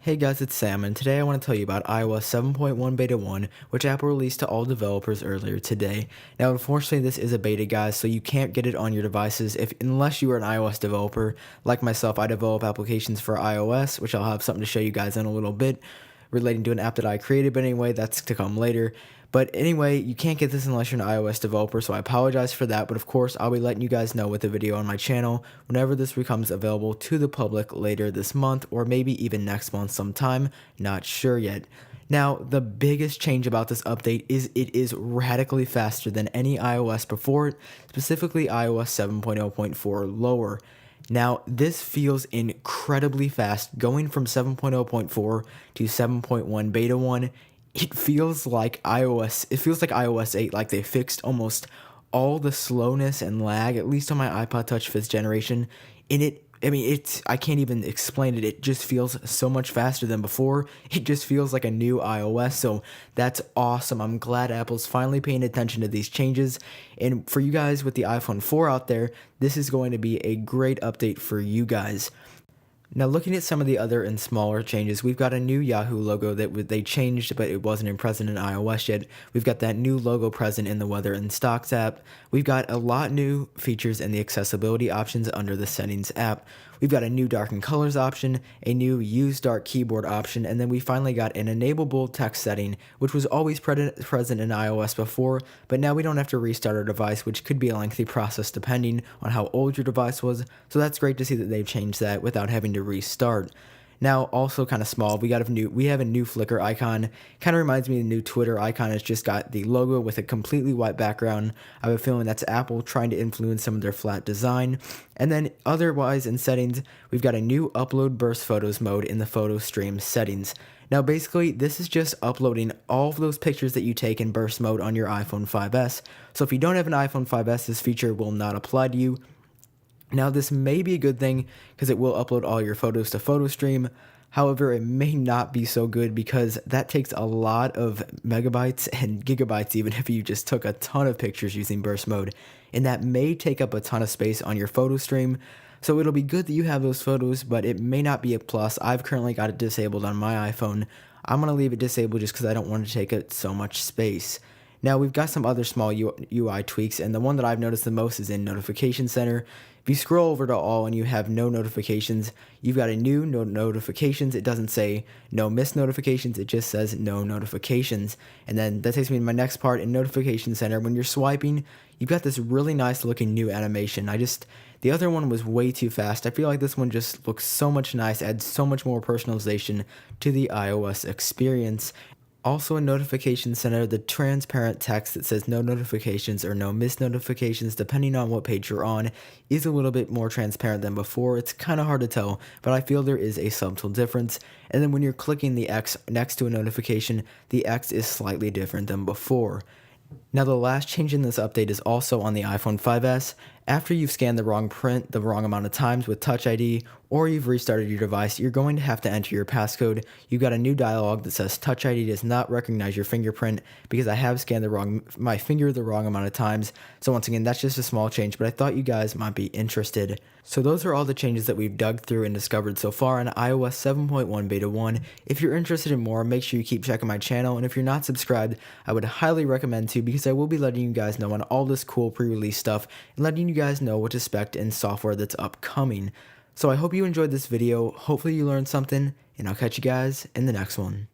Hey guys, it's Sam, and today I want to tell you about iOS 7.1 Beta 1, which Apple released to all developers earlier today. Now, unfortunately, this is a beta, guys, so you can't get it on your devices unless you are an iOS developer. Like myself, I develop applications for iOS, which I'll have something to show you guys in a little bit relating to an app that I created, but anyway, that's to come later. But anyway, you can't get this unless you're an iOS developer, so I apologize for that. But of course, I'll be letting you guys know with a video on my channel whenever this becomes available to the public later this month, or maybe even next month sometime, not sure yet. Now, the biggest change about this update is it is radically faster than any iOS before it, specifically iOS 7.0.4 lower. Now, this feels incredibly fast. Going from 7.0.4 to 7.1 beta 1, it feels like iOS 8, like they fixed almost all the slowness and lag, at least on my iPod Touch 5th generation. I can't even explain it. It just feels so much faster than before. It just feels like a new iOS, so that's awesome. I'm glad Apple's finally paying attention to these changes. And for you guys with the iPhone 4 out there, this is going to be a great update for you guys. Now, looking at some of the other and smaller changes, we've got a new Yahoo logo that they changed, but it wasn't present in iOS yet. We've got that new logo present in the Weather and Stocks app. We've got a lot new features in the accessibility options under the Settings app. We've got a new darken colors option, a new use dark keyboard option, and then we finally got an enableable text setting, which was always present in iOS before, but now we don't have to restart our device, which could be a lengthy process depending on how old your device was. So that's great to see that they've changed that without having to restart. Now, also kind of small, we have a new Flickr icon. Kind of reminds me of the new Twitter icon. It's just got the logo with a completely white background. I have a feeling that's Apple trying to influence some of their flat design. And then otherwise in settings, we've got a new upload burst photos mode in the photo stream settings. Now, basically, this is just uploading all of those pictures that you take in burst mode on your iPhone 5S. So if you don't have an iPhone 5S, this feature will not apply to you. Now, this may be a good thing because it will upload all your photos to PhotoStream. However, it may not be so good because that takes a lot of megabytes and gigabytes even if you just took a ton of pictures using burst mode. And that may take up a ton of space on your PhotoStream. So it'll be good that you have those photos, but it may not be a plus. I've currently got it disabled on my iPhone. I'm going to leave it disabled just because I don't want to take up so much space. Now, we've got some other small UI tweaks, and the one that I've noticed the most is in Notification Center. If you scroll over to all and you have no notifications, you've got a new no notifications. It doesn't say no missed notifications, it just says no notifications. And then that takes me to my next part in Notification Center. When you're swiping, you've got this really nice looking new animation. The other one was way too fast. I feel like this one just looks so much nice, adds so much more personalization to the iOS experience. Also in Notification Center, the transparent text that says no notifications or no missed notifications, depending on what page you're on, is a little bit more transparent than before. It's kind of hard to tell, but I feel there is a subtle difference. And then when you're clicking the X next to a notification, the X is slightly different than before. Now, the last change in this update is also on the iPhone 5S. After you've scanned the wrong print the wrong amount of times with Touch ID, or you've restarted your device, you're going to have to enter your passcode. You've got a new dialog that says Touch ID does not recognize your fingerprint because I have scanned my finger the wrong amount of times. So once again, that's just a small change, but I thought you guys might be interested. So those are all the changes that we've dug through and discovered so far on iOS 7.1 Beta 1. If you're interested in more, make sure you keep checking my channel, and if you're not subscribed, I would highly recommend to, because I will be letting you guys know on all this cool pre-release stuff and letting you guys know what to expect in software that's upcoming. So I hope you enjoyed this video, hopefully you learned something, and I'll catch you guys in the next one.